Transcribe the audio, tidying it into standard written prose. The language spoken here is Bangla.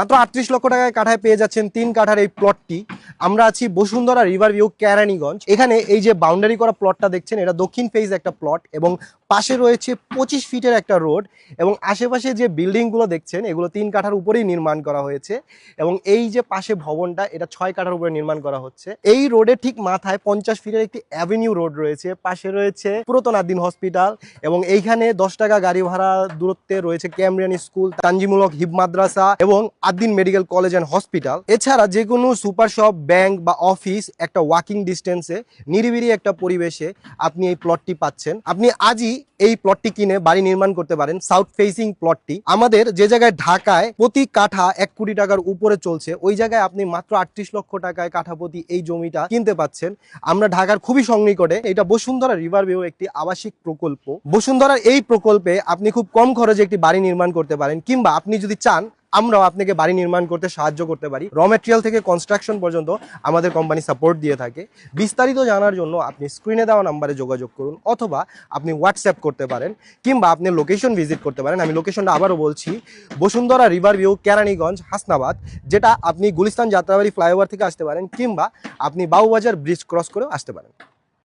মাত্র 38 লক্ষ টাকায় কাঠায় পেয়ে যাচ্ছেন 3 কাঠার এই প্লটটি। আমরা আছি বসুন্ধরা রিভার ভিউ কেরানীগঞ্জ। এখানে এই যে বাউন্ডারি করা প্লটটা দেখছেন, এটা দক্ষিণ ফেজ একটা প্লট এবং পাশে রয়েছে 25 ফিটের একটা রোড এবং আশেপাশে যে বিল্ডিংগুলো দেখছেন এগুলো 3 কাঠার উপরেই নির্মাণ করা হয়েছে এবং এই যে পাশে ভবনটা এটা 6 কাঠার উপরে নির্মাণ করা হচ্ছে। এই রোডের ঠিক মাথায় 50 ফিটের একটি অ্যাভিনিউ রোড রয়েছে, পাশে রয়েছে পুরাতন আদ্দিন হসপিটাল এবং এইখানে 10 টাকা গাড়ি ভাড়া দূরত্বে রয়েছে ক্যামরিয়ান স্কুল, তানজিমুলক হিব মাদ্রাসা এবং Ad-din medical college and hospital. এছাড়া যে কোনো সুপার শপ, ব্যাংক বা অফিস একটা ওয়াকিং ডিস্টেন্সে নিরিবিলি একটা পরিবেশে আপনি এই প্লটটি পাচ্ছেন। আপনি আজই এই প্লটটি কিনে বাড়ি নির্মাণ করতে পারেন। সাউথ ফেসিং প্লটটি আমাদের যে জায়গায় ঢাকায় প্রতি কাঠা 1 কোটি টাকার উপরে চলছে, ওই জায়গায় আপনি মাত্র 38 লক্ষ টাকায় কাঠা প্রতি এই জমিটা কিনতে পাচ্ছেন। আমরা ঢাকার খুবই সন্নিকটে। এটা বসুন্ধরা রিভার ভিউ একটি আবাসিক প্রকল্প। বসুন্ধরার এই প্রকল্পে আপনি খুব কম খরচে একটি বাড়ি নির্মাণ করতে পারেন, কিংবা আপনি যদি চান আমরাও আপনাকে বাড়ি নির্মাণ করতে সাহায্য করতে পারি। র ম্যাটেরিয়াল থেকে কনস্ট্রাকশন পর্যন্ত আমাদের কোম্পানি সাপোর্ট দিয়ে থাকে। বিস্তারিত জানার জন্য আপনি স্ক্রিনে দেওয়া নাম্বারে যোগাযোগ করুন, অথবা আপনি হোয়াটসঅ্যাপ করতে পারেন, কিংবা আপনি লোকেশন ভিজিট করতে পারেন। আমি লোকেশনটা আবারও বলছি, বসুন্ধরা রিভার ভিউ কেরানীগঞ্জ হাসনাবাদ, যেটা আপনি গুলিস্তান যাত্রাবাড়ি ফ্লাইওভার থেকে আসতে পারেন, কিংবা আপনি বাবুবাজার ব্রিজ ক্রস করেও আসতে পারেন।